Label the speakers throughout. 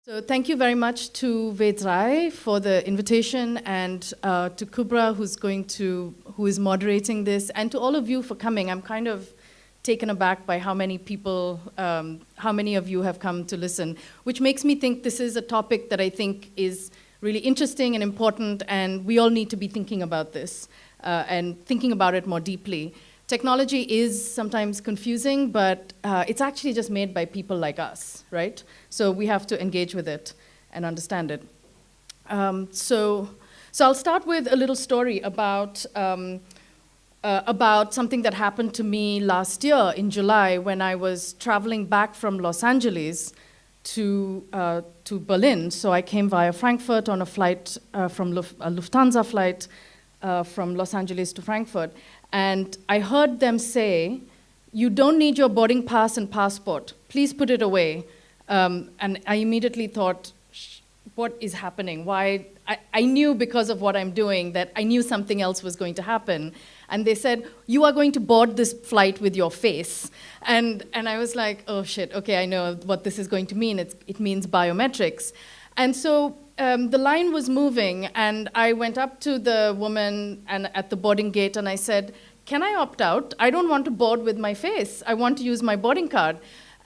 Speaker 1: So thank you very much to Vedrai for the invitation, and to Kübra, who is moderating this, and to all of you for coming. I'm kind of taken aback by how many people, how many of you have come to listen, which makes me think this is a topic that I think is really interesting and important, and we all need to be thinking about this and thinking about it more deeply. Technology is sometimes confusing, but it's actually just made by people like us, right? So we have to engage with it and understand it. So I'll start with a little story about something that happened to me last year in July when I was traveling back from Los Angeles to Berlin. So I came via Frankfurt on a flight a Lufthansa flight from Los Angeles to Frankfurt. And I heard them say, "You don't need your boarding pass and passport. Please put it away." And I immediately thought, what is happening? Why? I knew because of what I'm doing that I knew something else was going to happen. And they said, "You are going to board this flight with your face." And I was like, oh shit, okay, I know what this is going to mean. It means biometrics. And so the line was moving, and I went up to the woman at the boarding gate, and I said, "Can I opt out? I don't want to board with my face. I want to use my boarding card."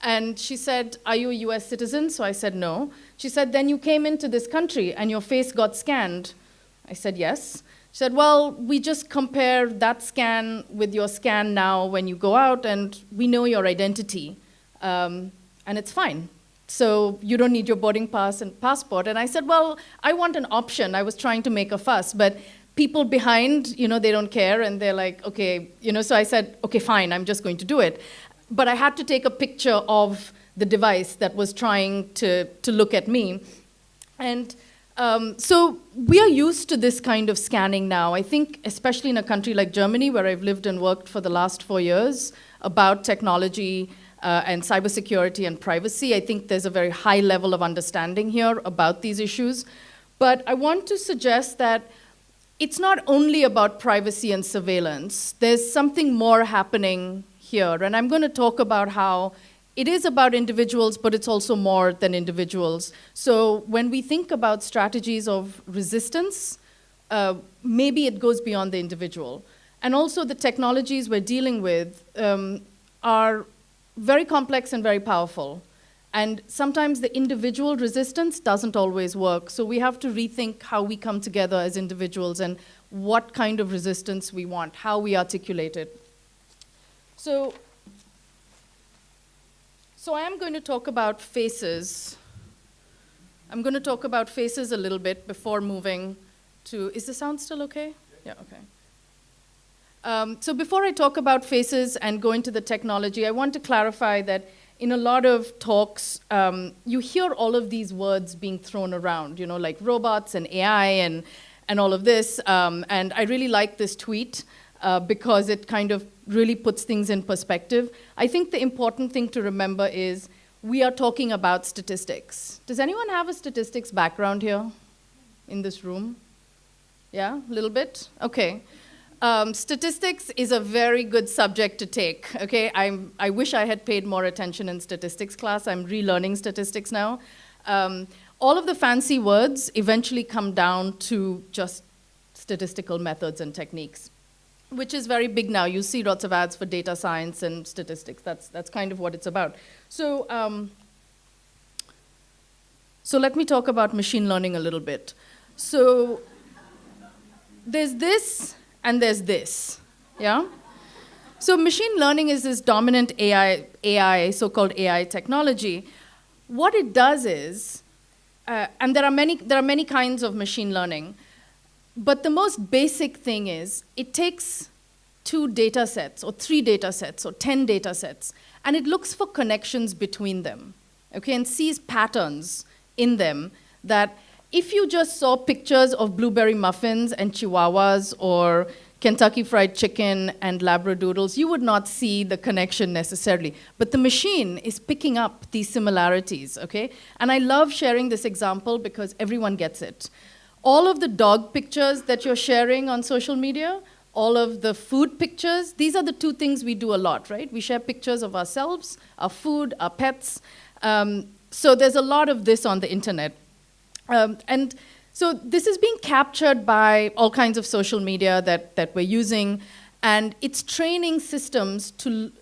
Speaker 1: And she said, "Are you a US citizen?" So I said, "No." She said, "Then you came into this country and your face got scanned." I said, "Yes." She said, "Well, we just compare that scan with your scan now when you go out, and we know your identity, and it's fine. So you don't need your boarding pass and passport." And I said, "Well, I want an option." I was trying to make a fuss, but people behind, they don't care, and they're like, okay, so I said, okay, fine, I'm just going to do it. But I had to take a picture of the device that was trying to look at me. And so we are used to this kind of scanning now. I think, especially in a country like Germany, where I've lived and worked for the last 4 years, about technology and cybersecurity and privacy, I think there's a very high level of understanding here about these issues. But I want to suggest that it's not only about privacy and surveillance. There's something more happening here. And I'm going to talk about how it is about individuals, but it's also more than individuals. So when we think about strategies of resistance, maybe it goes beyond the individual. And also the technologies we're dealing with are very complex and very powerful. And sometimes the individual resistance doesn't always work. So we have to rethink how we come together as individuals and what kind of resistance we want, how we articulate it. So I am going to talk about faces. I'm going to talk about faces a little bit before moving to, is the sound still okay? Yeah, okay. So before I talk about faces and go into the technology, I want to clarify that in a lot of talks, you hear all of these words being thrown around, like robots and AI and all of this. And I really like this tweet because it kind of really puts things in perspective. I think the important thing to remember is we are talking about statistics. Does anyone have a statistics background here in this room? Yeah, a little bit? Okay. Statistics is a very good subject to take, okay? I wish I had paid more attention in statistics class. I'm relearning statistics now. All of the fancy words eventually come down to just statistical methods and techniques, which is very big now. You see lots of ads for data science and statistics. That's kind of what it's about. So let me talk about machine learning a little bit. So there's this, and there's this, yeah? So machine learning is this dominant AI, so-called AI technology. What it does is, and there are many kinds of machine learning, but the most basic thing is it takes 2 data sets, or 3 data sets, or 10 data sets, and it looks for connections between them, okay, and sees patterns in them that if you just saw pictures of blueberry muffins and chihuahuas or Kentucky Fried Chicken and Labradoodles, you would not see the connection necessarily. But the machine is picking up these similarities, okay? And I love sharing this example because everyone gets it. All of the dog pictures that you're sharing on social media, all of the food pictures, these are the 2 things we do a lot, right? We share pictures of ourselves, our food, our pets. So there's a lot of this on the internet. And so this is being captured by all kinds of social media that we're using, and it's training systems to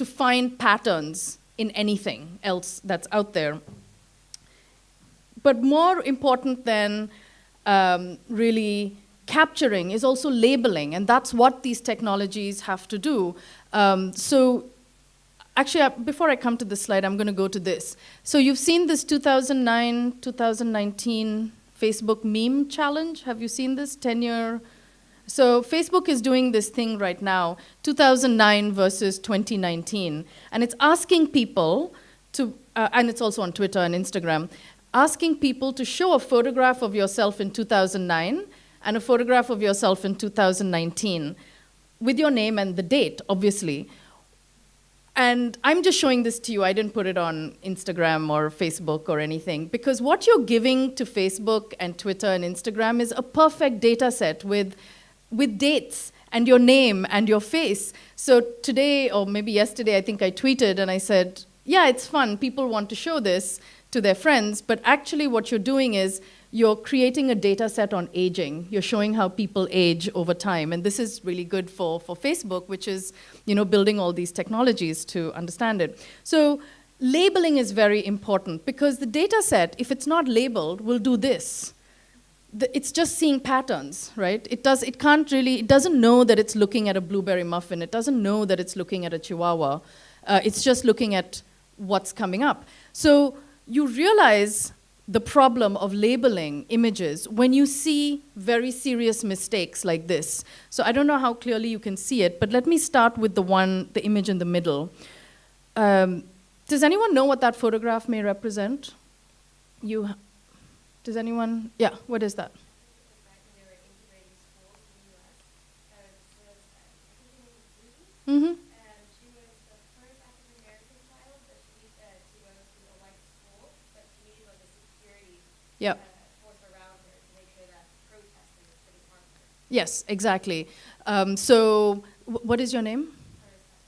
Speaker 1: find patterns in anything else that's out there. But more important than really capturing is also labeling, and that's what these technologies have to do. So actually, before I come to this slide, I'm going to go to this. So you've seen this 2009, 2019 Facebook meme challenge. Have you seen this 10-year? So Facebook is doing this thing right now, 2009 versus 2019. And it's asking people to, and it's also on Twitter and Instagram, asking people to show a photograph of yourself in 2009 and a photograph of yourself in 2019 with your name and the date, obviously. And I'm just showing this to you. I didn't put it on Instagram or Facebook or anything, because what you're giving to Facebook and Twitter and Instagram is a perfect data set with dates and your name and your face. So today, or maybe yesterday, I think I tweeted and I said, yeah, it's fun. People want to show this to their friends, but actually what you're doing is you're creating a data set on aging. You're showing how people age over time. And this is really good for Facebook, which is, building all these technologies to understand it. So labeling is very important, because the data set, if it's not labeled, will do this. It's just seeing patterns, right? It doesn't know that it's looking at a blueberry muffin. It doesn't know that it's looking at a chihuahua. It's just looking at what's coming up. So you realize the problem of labeling images when you see very serious mistakes like this. So I don't know how clearly you can see it, but let me start with the image in the middle. Does anyone know what that photograph may represent? Does anyone? Yeah, what is that? Mm-hmm. Yep. Yes, exactly. So what is your name?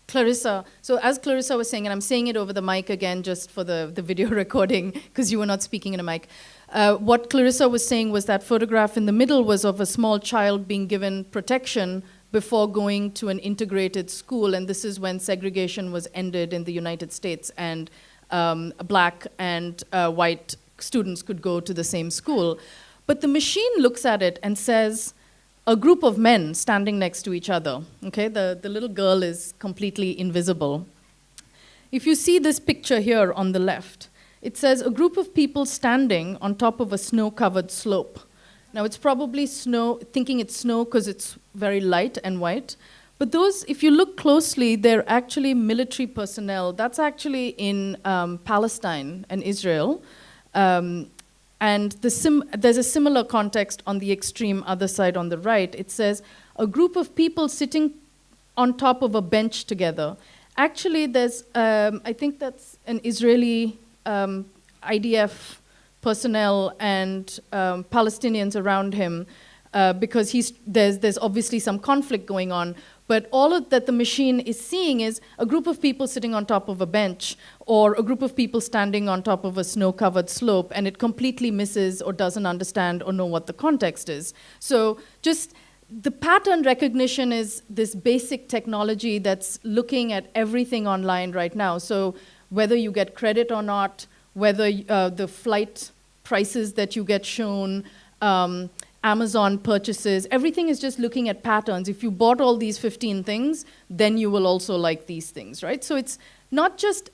Speaker 1: Clarissa. So as Clarissa was saying, and I'm saying it over the mic again just for the video recording, because you were not speaking in a mic. What Clarissa was saying was that photograph in the middle was of a small child being given protection before going to an integrated school, and this is when segregation was ended in the United States, and black and white students could go to the same school. But the machine looks at it and says, a group of men standing next to each other. Okay, the little girl is completely invisible. If you see this picture here on the left, it says a group of people standing on top of a snow-covered slope. Now it's probably snow, thinking it's snow because it's very light and white. But those, if you look closely, they're actually military personnel. That's actually in Palestine and Israel. And there's a similar context on the extreme other side on the right. It says, a group of people sitting on top of a bench together. Actually, there's, I think that's an Israeli IDF personnel and Palestinians around him, because there's obviously some conflict going on. But all that the machine is seeing is a group of people sitting on top of a bench or a group of people standing on top of a snow-covered slope, and it completely misses or doesn't understand or know what the context is. So just the pattern recognition is this basic technology that's looking at everything online right now. So whether you get credit or not, whether the flight prices that you get shown, Amazon purchases, everything is just looking at patterns. If you bought all these 15 things, then you will also like these things, right? So it's not just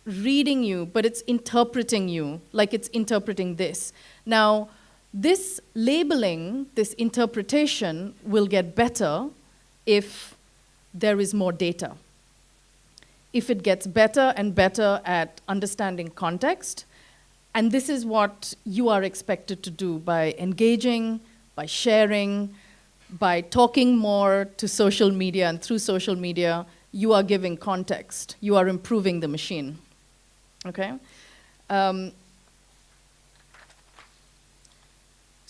Speaker 1: reading you, but it's interpreting you, like it's interpreting this. Now, this labeling, this interpretation will get better if there is more data. If it gets better and better at understanding context, and this is what you are expected to do by engaging, by sharing, by talking more to social media, and through social media, you are giving context. You are improving the machine, okay? So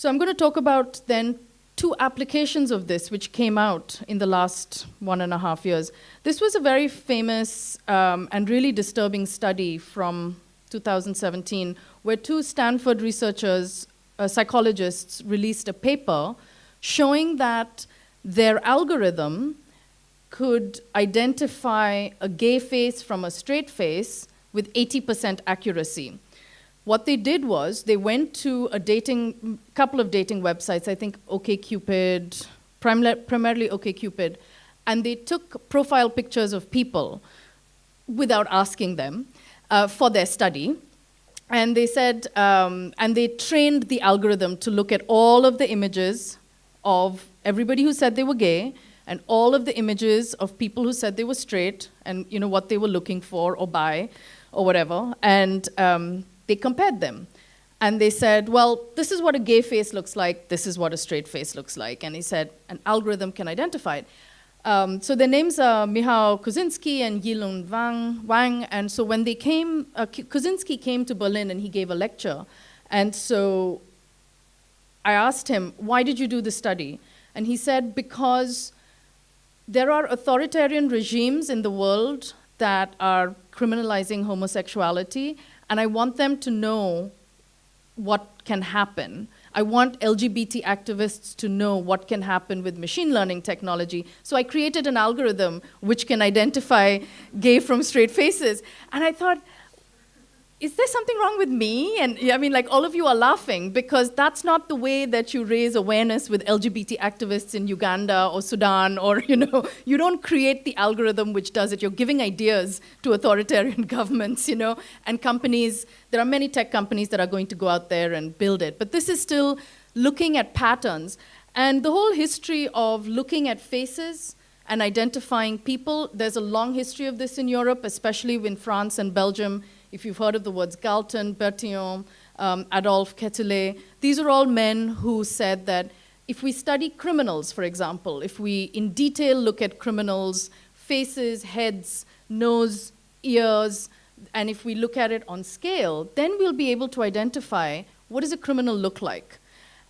Speaker 1: I'm going to talk about then 2 applications of this which came out in the last 1.5 years. This was a very famous and really disturbing study from 2017, where two Stanford researchers, psychologists, released a paper showing that their algorithm could identify a gay face from a straight face with 80% accuracy. What they did was they went to couple of dating websites, I think OkCupid, primarily OkCupid, and they took profile pictures of people without asking them for their study. And they said, and they trained the algorithm to look at all of the images of everybody who said they were gay and all of the images of people who said they were straight and what they were looking for or bi or whatever. And they compared them. And they said, well, this is what a gay face looks like. This is what a straight face looks like. And he said, an algorithm can identify it. So their names are Michał Kosinski and Yilun Wang. And so when they came, Kosinski came to Berlin and he gave a lecture. And so I asked him, why did you do this study? And he said, because there are authoritarian regimes in the world that are criminalizing homosexuality, and I want them to know what can happen. I want LGBT activists to know what can happen with machine learning technology. So I created an algorithm which can identify gay from straight faces. And I thought, is there something wrong with me? And I mean, like, all of you are laughing because that's not the way that you raise awareness with LGBT activists in Uganda or Sudan, or, you don't create the algorithm which does it. You're giving ideas to authoritarian governments, and companies. There are many tech companies that are going to go out there and build it. But this is still looking at patterns. And the whole history of looking at faces and identifying people, there's a long history of this in Europe, especially in France and Belgium. If you've heard of the words Galton, Bertillon, Adolphe Quetelet, these are all men who said that if we study criminals, for example, if we in detail look at criminals' faces, heads, nose, ears, and if we look at it on scale, then we'll be able to identify what does a criminal look like.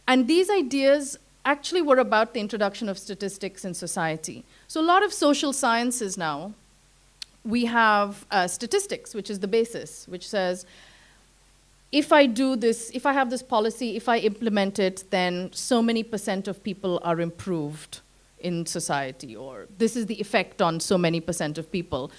Speaker 1: And these ideas actually were about the introduction of statistics in society. So a lot of social sciences now, we have statistics, which is the basis, which says, if I do this, if I have this policy, if I implement it, then so many % of people are improved in society, or this is the effect on so many % of people.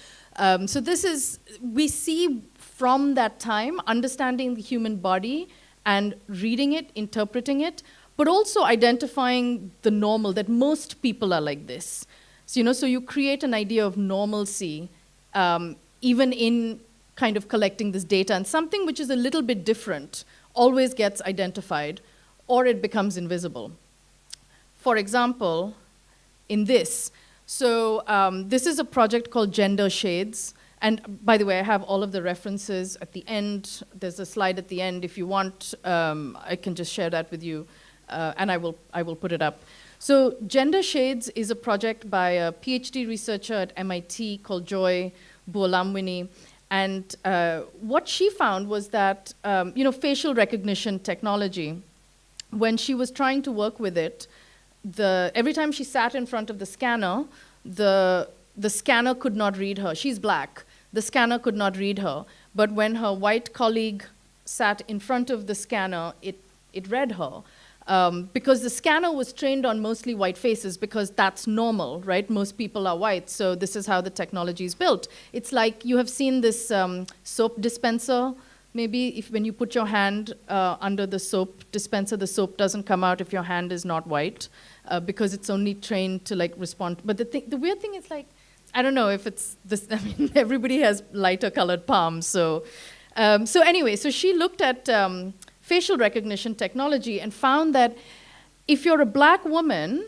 Speaker 1: So this is, we see from that time, understanding the human body and reading it, interpreting it, but also identifying the normal, that most people are like this. So, so you create an idea of normalcy, even in kind of collecting this data, and something which is a little bit different always gets identified, or it becomes invisible. For example, in this, so this is a project called Gender Shades, and by the way, I have all of the references at the end. There's a slide at the end. If you want, I can just share that with you, and I will put it up. So Gender Shades is a project by a PhD researcher at MIT called Joy Buolamwini. And what she found was that, facial recognition technology, when she was trying to work with it, every time she sat in front of the scanner, the scanner could not read her. She's black. The scanner could not read her. But when her white colleague sat in front of the scanner, it read her. Because the scanner was trained on mostly white faces, because that's normal, right? Most people are white, so this is how the technology is built. It's like you have seen this soap dispenser. Maybe when you put your hand under the soap dispenser, the soap doesn't come out if your hand is not white, because it's only trained to respond. But the weird thing is I don't know if it's this. I mean, everybody has lighter colored palms. So anyway, so she looked at facial recognition technology and found that if you're a black woman,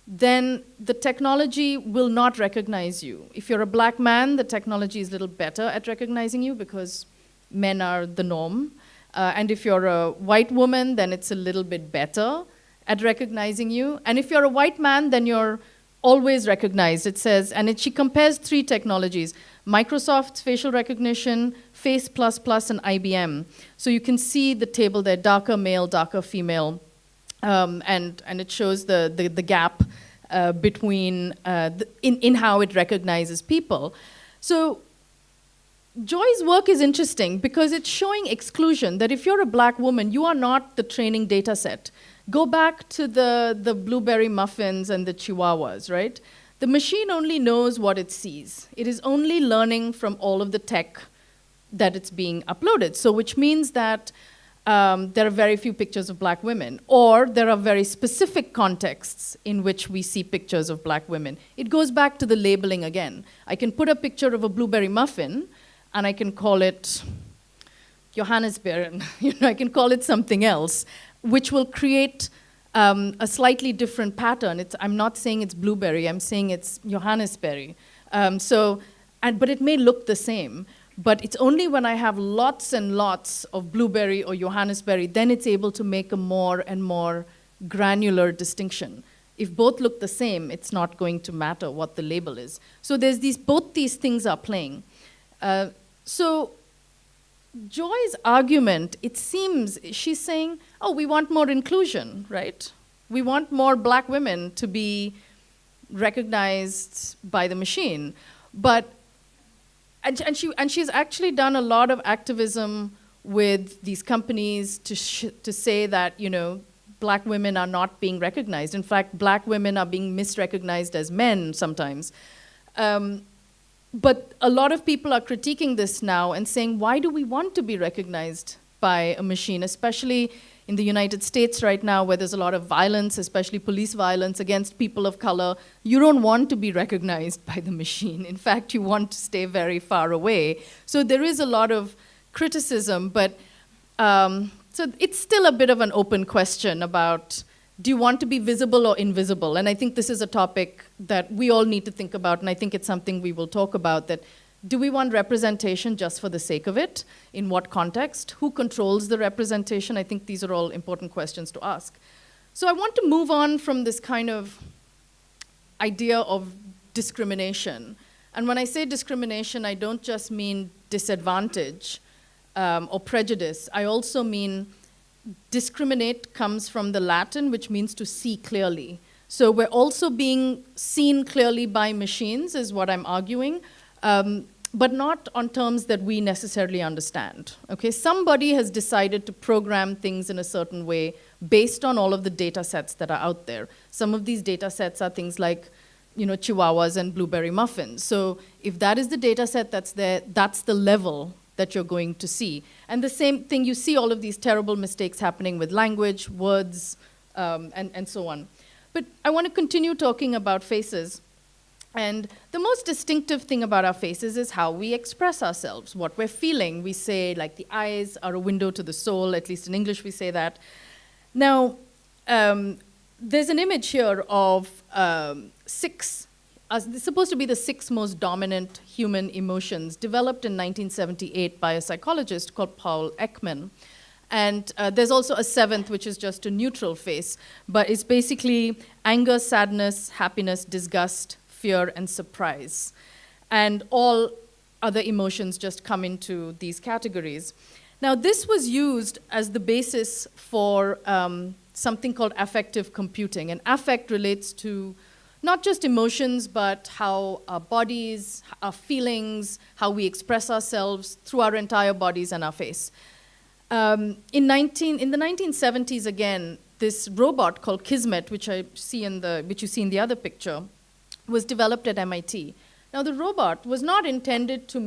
Speaker 1: then the technology will not recognize you. If you're a black man, the technology is a little better at recognizing you because men are the norm. And if you're a white woman, then it's a little bit better at recognizing you. And if you're a white man, then you're always recognized, it says. And she compares 3 technologies: Microsoft's facial recognition, Face++, and IBM. So you can see the table there, darker male, darker female, and it shows the gap between, in how it recognizes people. So Joy's work is interesting because it's showing exclusion, that if you're a black woman, you are not the training data set. Go back to the blueberry muffins and the chihuahuas, right? The machine only knows what it sees. It is only learning from all of the tech that it's being uploaded. So which means that there are very few pictures of black women, or there are very specific contexts in which we see pictures of black women. It goes back to the labeling again. I can put a picture of a blueberry muffin, and I can call it Johannesbeeren. I can call it something else, which will create a slightly different pattern. I'm not saying it's blueberry, I'm saying it's Johannesberry. But it may look the same. But it's only when I have lots and lots of blueberry or Johannesberry, then it's able to make a more and more granular distinction. If both look the same, it's not going to matter what the label is. So both these things are playing. So Joy's argument, it seems, she's saying, oh, we want more inclusion, right? We want more black women to be recognized by the machine. And she's actually done a lot of activism with these companies to say that, black women are not being recognized. In fact, black women are being misrecognized as men sometimes. But a lot of people are critiquing this now and saying, why do we want to be recognized by a machine, especially in the United States right now, where there's a lot of violence, especially police violence against people of color? You don't want to be recognized by the machine. In fact, you want to stay very far away. So there is a lot of criticism, but so it's still a bit of an open question about, do you want to be visible or invisible? And I think this is a topic that we all need to think about, and I think it's something we will talk about, that do we want representation just for the sake of it? In what context? Who controls the representation? I think these are all important questions to ask. So I want to move on from this kind of idea of discrimination. And when I say discrimination, I don't just mean disadvantage or prejudice. I also mean discriminate comes from the Latin, which means to see clearly. So we're also being seen clearly by machines, is what I'm arguing. But not on terms that we necessarily understand. Okay, somebody has decided to program things in a certain way based on all of the data sets that are out there. Some of these data sets are things like, chihuahuas and blueberry muffins. So if that is the data set that's there, that's the level that you're going to see. And the same thing, you see all of these terrible mistakes happening with language, words, and so on. But I want to continue talking about faces. And the most distinctive thing about our faces is how we express ourselves, what we're feeling. We say, like, the eyes are a window to the soul, at least in English we say that. Now, there's an image here of it's supposed to be the 6 most dominant human emotions, developed in 1978 by a psychologist called Paul Ekman. And there's also a 7th, which is just a neutral face, but it's basically anger, sadness, happiness, disgust, fear, and surprise. And all other emotions just come into these categories. Now, this was used as the basis for something called affective computing. And affect relates to not just emotions, but how our bodies, our feelings, how we express ourselves through our entire bodies and our face. In the 1970s, again, this robot called Kismet, which you see in the other picture, was developed at MIT. Now, the robot was not intended to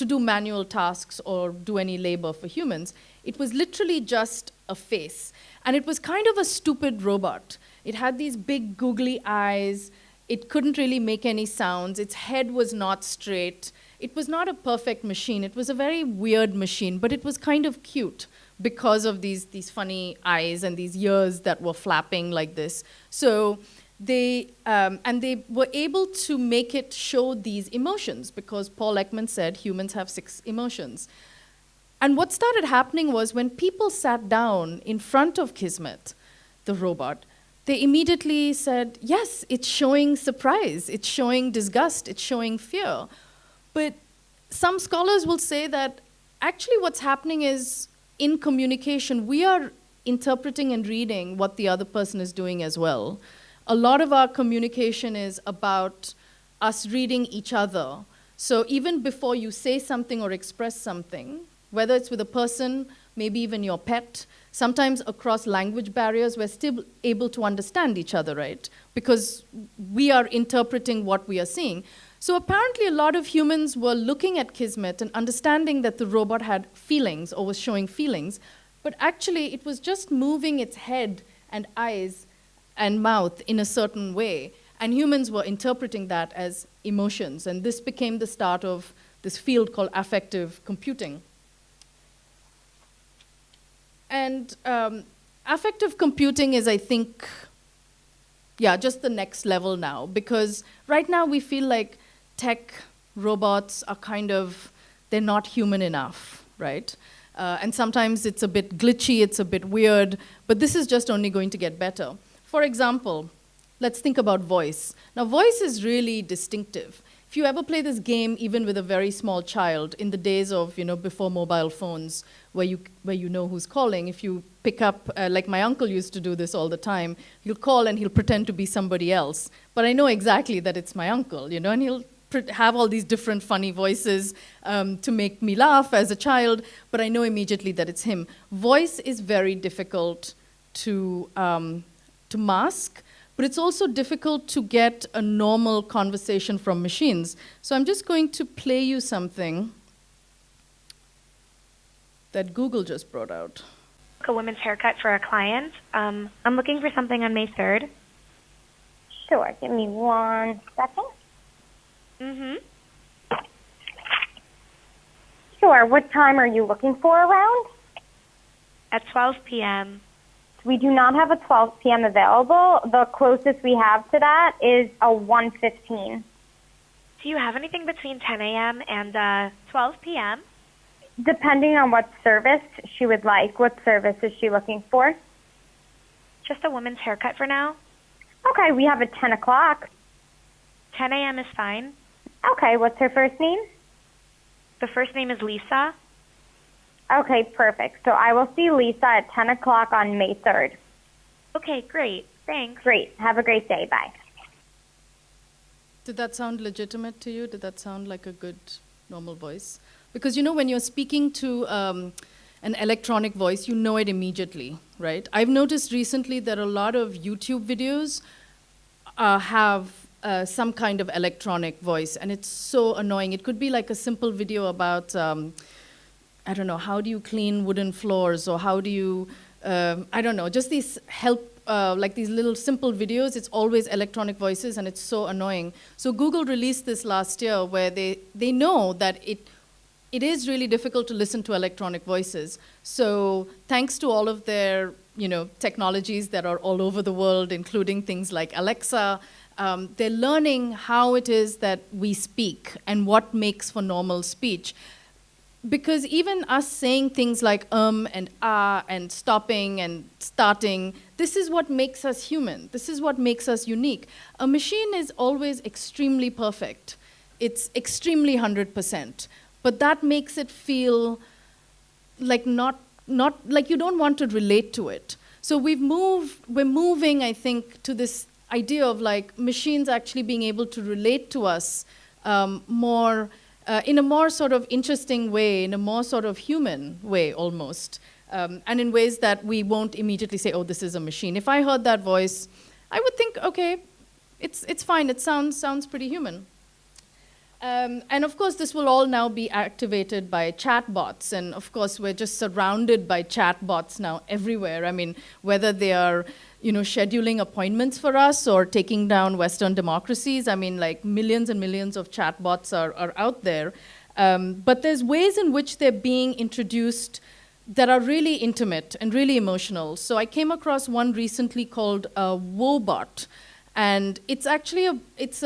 Speaker 1: do manual tasks or do any labor for humans. It was literally just a face. And it was kind of a stupid robot. It had these big googly eyes. It couldn't really make any sounds. Its head was not straight. It was not a perfect machine. It was a very weird machine, but it was kind of cute because of these funny eyes and these ears that were flapping like this. So they were able to make it show these emotions because Paul Ekman said humans have 6 emotions. And what started happening was when people sat down in front of Kismet, the robot, they immediately said, yes, it's showing surprise, it's showing disgust, it's showing fear. But some scholars will say that actually what's happening is in communication, we are interpreting and reading what the other person is doing as well. A lot of our communication is about us reading each other So even before you say something or express something, whether it's with a person, maybe even your pet, sometimes across language barriers, we're still able to understand each other, right? Because we are interpreting what we are seeing. So apparently a lot of humans were looking at Kismet and understanding that the robot had feelings or was showing feelings, but actually it was just moving its head and eyes and mouth in a certain way. And humans were interpreting that as emotions. And this became the start of this field called affective computing. And affective computing is, I think, just the next level now. Because right now we feel like tech robots are they're not human enough, right? And sometimes it's a bit glitchy, it's a bit weird, but this is just only going to get better. For example, let's think about voice. Now, voice is really distinctive. If you ever play this game, even with a very small child, in the days of, before mobile phones, where you know who's calling, if you pick up, like my uncle used to do this all the time, he'll call and he'll pretend to be somebody else. But I know exactly that it's my uncle, and he'll have all these different funny voices to make me laugh as a child, but I know immediately that it's him. Voice is very difficult to mask, but it's also difficult to get a normal conversation from machines. So I'm just going to play you something that Google just brought out.
Speaker 2: A women's haircut for a client. I'm looking for something on May 3rd.
Speaker 3: Sure, give me 1 second. Sure, what time are you looking for around?
Speaker 2: At 12 p.m.
Speaker 3: We do not have a 12 p.m. available. The closest we have to that is a 1:15.
Speaker 2: Do you have anything between 10 a.m. and 12 p.m.?
Speaker 3: Depending on what service she would like. What service is she looking for?
Speaker 2: Just a woman's haircut for now.
Speaker 3: Okay, we have a 10 o'clock.
Speaker 2: 10 a.m. is fine.
Speaker 3: Okay, what's her first name?
Speaker 2: The first name is Lisa.
Speaker 3: Okay, perfect. So I will see Lisa at 10 o'clock on May 3rd.
Speaker 2: Okay, great. Thanks.
Speaker 3: Great. Have a great day. Bye.
Speaker 1: Did that sound legitimate to you? Did that sound like a good, normal voice? Because, when you're speaking to an electronic voice, you know it immediately, right? I've noticed recently that a lot of YouTube videos have some kind of electronic voice, and it's so annoying. It could be like a simple video about, I don't know, how do you clean wooden floors, or how do you, I don't know, just these like these little simple videos. It's always electronic voices, and it's so annoying. So Google released this last year where they know that it is really difficult to listen to electronic voices. So thanks to all of their technologies that are all over the world, including things like Alexa, they're learning how it is that we speak and what makes for normal speech. Because even us saying things like and ah and stopping and starting, this is what makes us human. This is what makes us unique. A machine is always extremely perfect. It's extremely 100%. But that makes it feel like not like you don't want to relate to it. So we're moving, I think, to this idea of like machines actually being able to relate to us more in a more sort of interesting way, in a more sort of human way almost, and in ways that we won't immediately say, oh, this is a machine. If I heard that voice, I would think, okay, it's fine, it sounds pretty human. And of course, this will all now be activated by chatbots. And of course, we're just surrounded by chatbots now everywhere. I mean, whether they are, scheduling appointments for us or taking down Western democracies, I mean, like millions and millions of chatbots are out there. But there's ways in which they're being introduced that are really intimate and really emotional. So I came across one recently called Wobot. And it's actually it's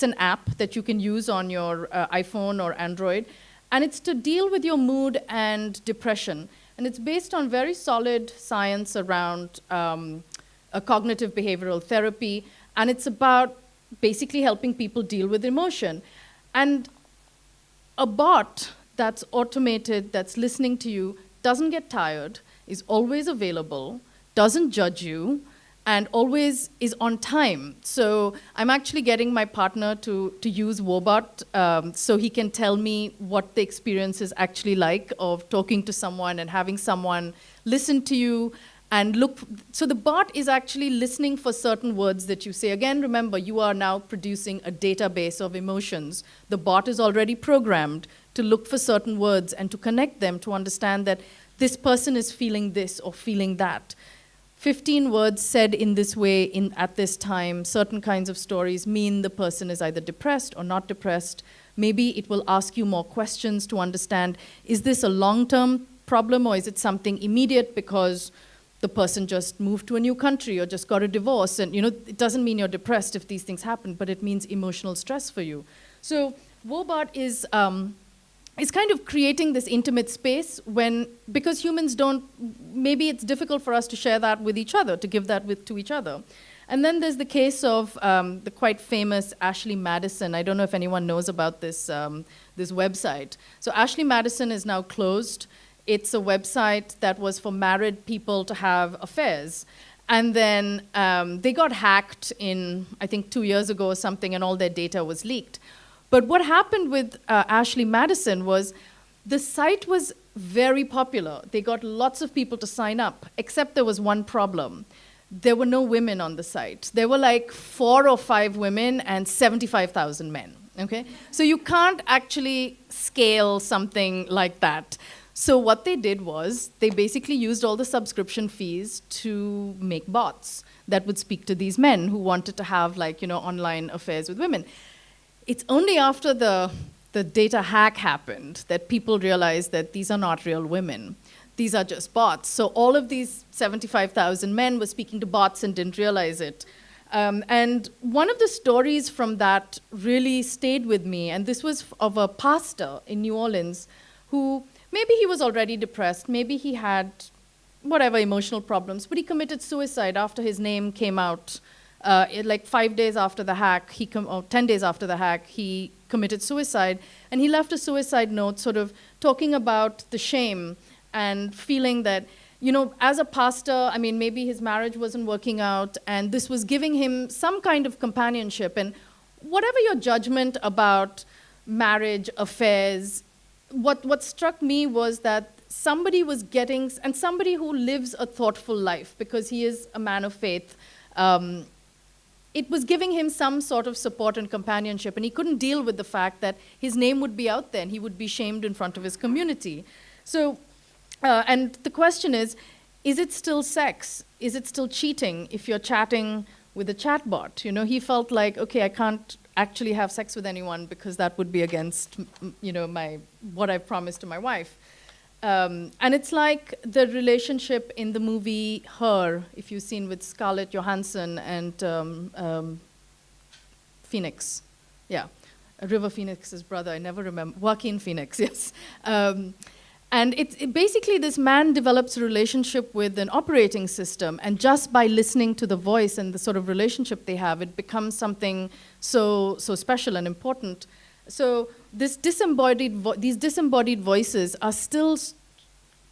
Speaker 1: an app that you can use on your iPhone or Android, and it's to deal with your mood and depression. And it's based on very solid science around a cognitive behavioral therapy, and it's about basically helping people deal with emotion. And a bot that's automated, that's listening to you, doesn't get tired, is always available, doesn't judge you, and always is on time. So I'm actually getting my partner to use Wobot so he can tell me what the experience is actually like of talking to someone and having someone listen to you and look. So the bot is actually listening for certain words that you say. Again, remember, you are now producing a database of emotions. The bot is already programmed to look for certain words and to connect them to understand that this person is feeling this or feeling that. 15 words said in this way at this time, certain kinds of stories mean the person is either depressed or not depressed. Maybe it will ask you more questions to understand, is this a long-term problem or is it something immediate because the person just moved to a new country or just got a divorce? And it doesn't mean you're depressed if these things happen, but it means emotional stress for you. So Wobot is kind of creating this intimate space because humans maybe it's difficult for us to share that with each other, to give that to each other. And then there's the case of the quite famous Ashley Madison. I don't know if anyone knows about this website. So Ashley Madison is now closed. It's a website that was for married people to have affairs. And then they got hacked I think 2 years ago or something, and all their data was leaked. But what happened with Ashley Madison was the site was very popular. They got lots of people to sign up, except there was one problem. There were no women on the site. There were like 4 or 5 women and 75,000 men, okay? So you can't actually scale something like that. So what they did was they basically used all the subscription fees to make bots that would speak to these men who wanted to have online affairs with women. It's only after the data hack happened that people realized that these are not real women. These are just bots. So all of these 75,000 men were speaking to bots and didn't realize it. And one of the stories from that really stayed with me, and this was of a pastor in New Orleans who maybe he was already depressed, maybe he had whatever emotional problems, but he committed suicide after his name came out. 5 days after the hack, or 10 days after the hack, he committed suicide. And he left a suicide note sort of talking about the shame and feeling that, as a pastor, maybe his marriage wasn't working out, and this was giving him some kind of companionship. And whatever your judgment about marriage, affairs, what struck me was that somebody was getting, and somebody who lives a thoughtful life, because he is a man of faith, it was giving him some sort of support and companionship, and he couldn't deal with the fact that his name would be out there and he would be shamed in front of his community. So, and the question is it still sex? Is it still cheating if you're chatting with a chatbot? He felt like, okay, I can't actually have sex with anyone because that would be against, what I've promised to my wife. And it's like the relationship in the movie Her, if you've seen, with Scarlett Johansson and Phoenix. Yeah, River Phoenix's brother, I never remember. Joaquin Phoenix, yes. And it basically, this man develops a relationship with an operating system, and just by listening to the voice and the sort of relationship they have, it becomes something so special and important. So these disembodied voices are still,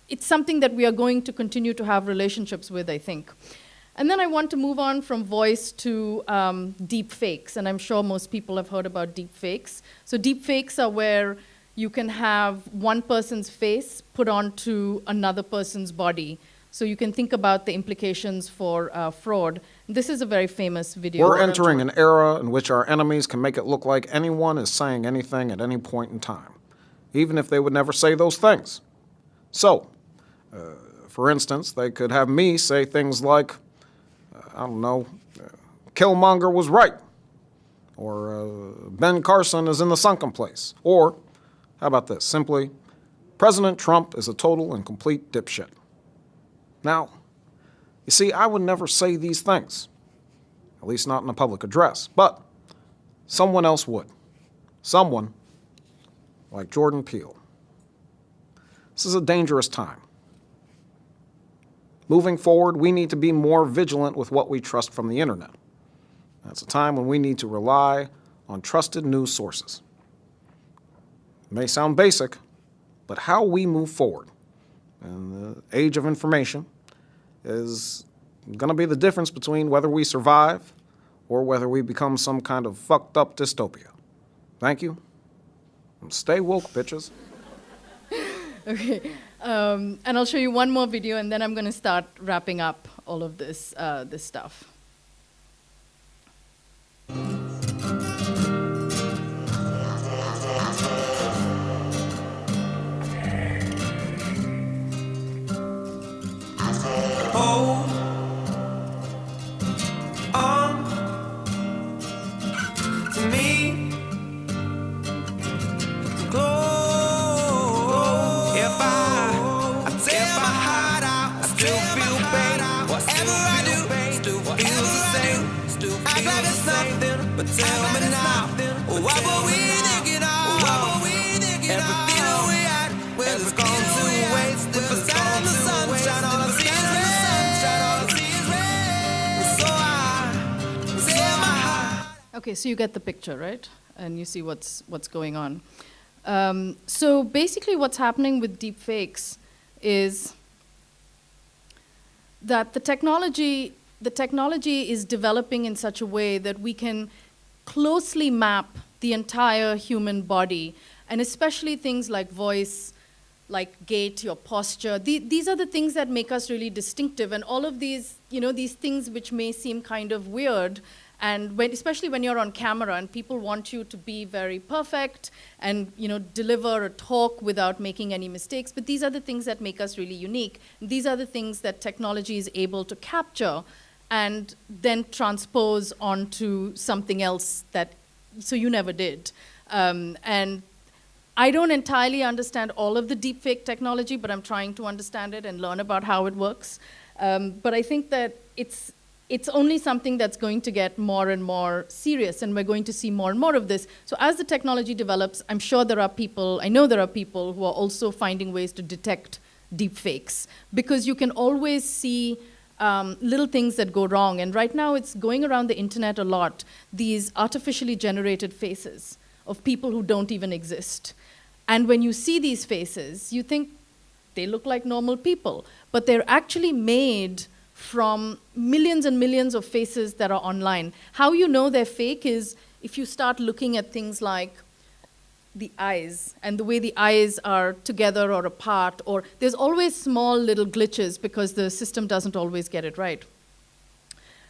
Speaker 1: it's something that we are going to continue to have relationships with, I think. And then I want to move on from voice to deep fakes, and I'm sure most people have heard about deep fakes. So deep fakes are where you can have one person's face put onto another person's body. So you can think about the implications for fraud. This is a very famous video.
Speaker 4: We're entering an era in which our enemies can make it look like anyone is saying anything at any point in time, even if they would never say those things. So, for instance, they could have me say things like, Killmonger was right, or Ben Carson is in the sunken place, or, how about this, simply, President Trump is a total and complete dipshit. Now, you see, I would never say these things, at least not in a public address, but someone else would. Someone like Jordan Peele. This is a dangerous time. Moving forward, we need to be more vigilant with what we trust from the internet. That's a time when we need to rely on trusted news sources. It may sound basic, but how we move forward in the age of information is going to be the difference between whether we survive or whether we become some kind of fucked up dystopia. Thank you. And stay woke, bitches.
Speaker 1: Okay, and I'll show you one more video, and then I'm going to start wrapping up all of this stuff.
Speaker 5: Hold on to me close. If I tear my heart out, I still feel pain. Whatever I do, still feels the same. Act like it's nothing, but tell me now, what were we thinking of? Everything we had, well, it's gone to waste. With the sun, the sunshine, all I see is rain.
Speaker 1: Okay, so you get the picture, right? And you see what's going on. So basically what's happening with deepfakes is that the technology is developing in such a way that we can closely map the entire human body, and especially things like voice, like gait, your posture. These are the things that make us really distinctive, and all of these, these things which may seem kind of weird, and especially when you're on camera and people want you to be very perfect and deliver a talk without making any mistakes, but these are the things that make us really unique. These are the things that technology is able to capture and then transpose onto something else so you never did. And I don't entirely understand all of the deepfake technology, but I'm trying to understand it and learn about how it works. But I think that it's only something that's going to get more and more serious, and we're going to see more and more of this. So as the technology develops, I know there are people who are also finding ways to detect deepfakes, because you can always see little things that go wrong. And right now it's going around the internet a lot, these artificially generated faces of people who don't even exist. And when you see these faces, you think they look like normal people, but they're actually made from millions and millions of faces that are online. How you know they're fake is if you start looking at things like the eyes and the way the eyes are together or apart, or there's always small little glitches because the system doesn't always get it right.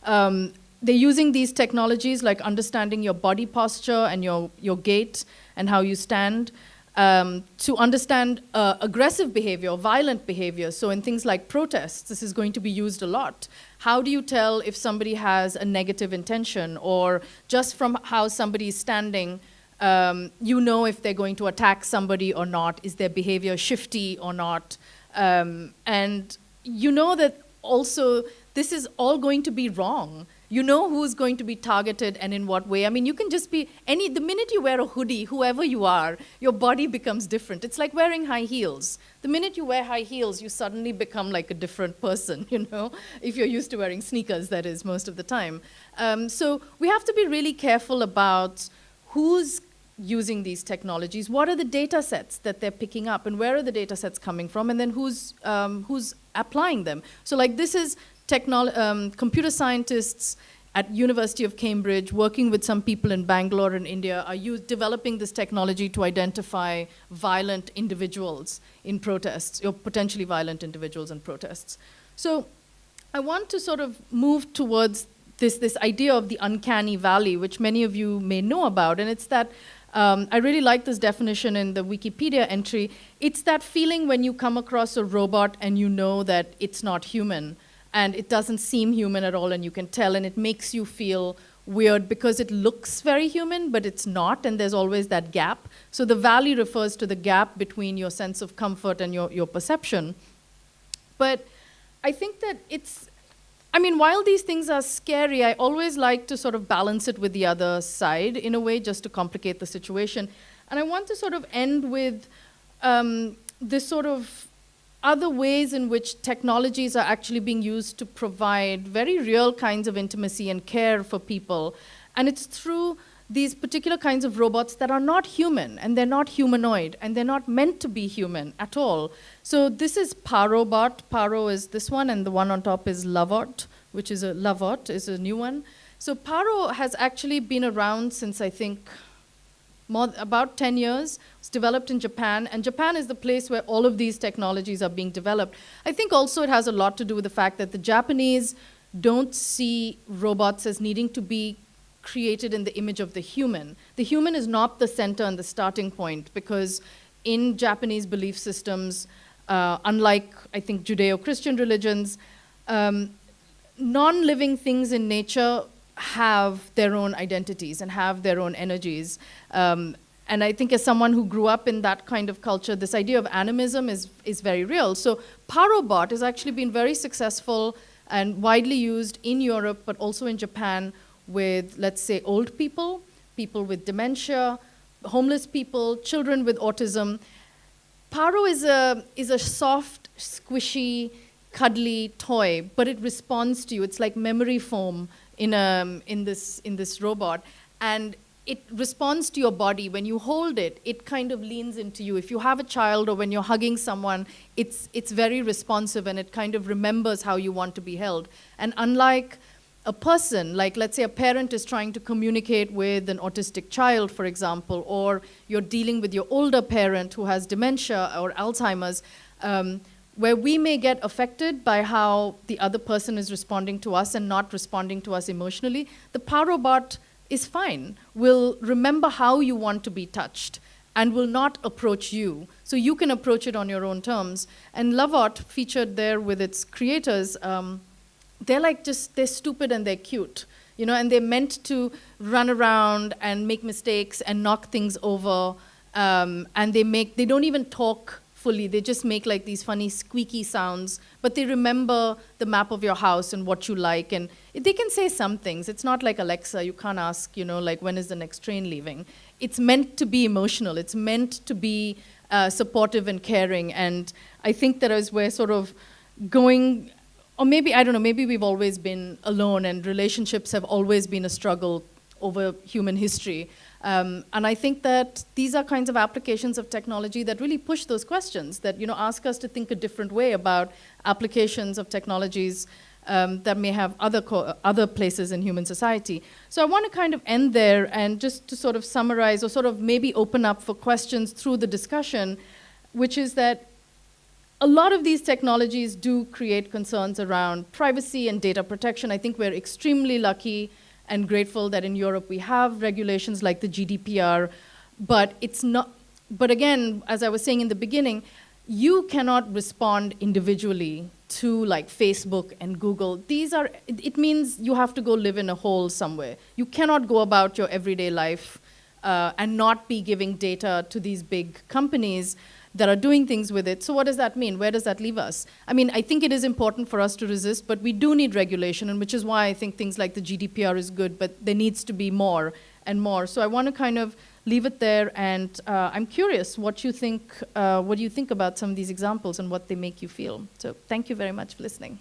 Speaker 1: They're using these technologies like understanding your body posture and your gait and how you stand to understand aggressive behavior, violent behavior. So in things like protests, this is going to be used a lot. How do you tell if somebody has a negative intention, or just from how somebody is standing, if they're going to attack somebody or not? Is their behavior shifty or not? And you know that also this is all going to be wrong. You know who's going to be targeted and in what way. I mean, you can just be the minute you wear a hoodie, whoever you are, your body becomes different. It's like wearing high heels. The minute you wear high heels, you suddenly become like a different person, if you're used to wearing sneakers, that is, most of the time. So we have to be really careful about who's using these technologies, what are the data sets that they're picking up, and where are the data sets coming from, and then who's applying them. So like this is computer scientists at University of Cambridge working with some people in Bangalore in India are developing this technology to identify violent individuals in protests, or potentially violent individuals in protests. So I want to sort of move towards this idea of the uncanny valley, which many of you may know about, and it's that I really like this definition in the Wikipedia entry. It's that feeling when you come across a robot and you know that it's not human, and it doesn't seem human at all, and you can tell, and it makes you feel weird because it looks very human, but it's not, and there's always that gap. So the valley refers to the gap between your sense of comfort and your perception. But I think that while these things are scary, I always like to sort of balance it with the other side in a way, just to complicate the situation. And I want to sort of end with this sort of other ways in which technologies are actually being used to provide very real kinds of intimacy and care for people. And it's through these particular kinds of robots that are not human, and they're not humanoid, and they're not meant to be human at all. So this is Parobot. Paro is this one, and the one on top is Lovot. which is a lavot, is a new one. So Paro has actually been around since, I think, about 10 years. It's developed in Japan, and Japan is the place where all of these technologies are being developed. I think also it has a lot to do with the fact that the Japanese don't see robots as needing to be created in the image of the human. The human is not the center and the starting point, because in Japanese belief systems, unlike, I think, Judeo-Christian religions, non-living things in nature have their own identities and have their own energies. And I think as someone who grew up in that kind of culture, this idea of animism is very real. So Parobot has actually been very successful and widely used in Europe, but also in Japan with, let's say, old people, people with dementia, homeless people, children with autism. Paro is a soft, squishy, cuddly toy, but it responds to you. It's like memory foam in this robot, and it responds to your body. When you hold it, it kind of leans into you. If you have a child or when you're hugging someone, it's very responsive, and it kind of remembers how you want to be held. And unlike a person, like let's say a parent is trying to communicate with an autistic child, for example, or you're dealing with your older parent who has dementia or Alzheimer's, where we may get affected by how the other person is responding to us and not responding to us emotionally, the Parobot is fine, will remember how you want to be touched and will not approach you. So you can approach it on your own terms. And Lavot, featured there with its creators, they're stupid and they're cute, you know, and they're meant to run around and make mistakes and knock things over, and they don't even talk fully. They just make like these funny squeaky sounds, but they remember the map of your house and what you like, and they can say some things. It's not like Alexa. You can't ask, you know, like when is the next train leaving. It's meant to be emotional. It's meant to be supportive and caring, and I think that as we're sort of going, or maybe, I don't know, maybe we've always been alone and relationships have always been a struggle over human history. And I think that these are kinds of applications of technology that really push those questions, that, you know, ask us to think a different way about applications of technologies that may have other places in human society. So I want to kind of end there and just to sort of summarize, or sort of maybe open up for questions through the discussion, which is that a lot of these technologies do create concerns around privacy and data protection. I think we're extremely lucky and grateful that in Europe we have regulations like the GDPR, but it's not, but again, as I was saying in the beginning, you cannot respond individually to like Facebook and Google. It means you have to go live in a hole somewhere. You cannot go about your everyday life and not be giving data to these big companies that are doing things with it. So what does that mean? Where does that leave us? I mean, I think it is important for us to resist, but we do need regulation, and which is why I think things like the GDPR is good, but there needs to be more and more. So I want to kind of leave it there, and I'm curious what you think about some of these examples and what they make you feel. So thank you very much for listening.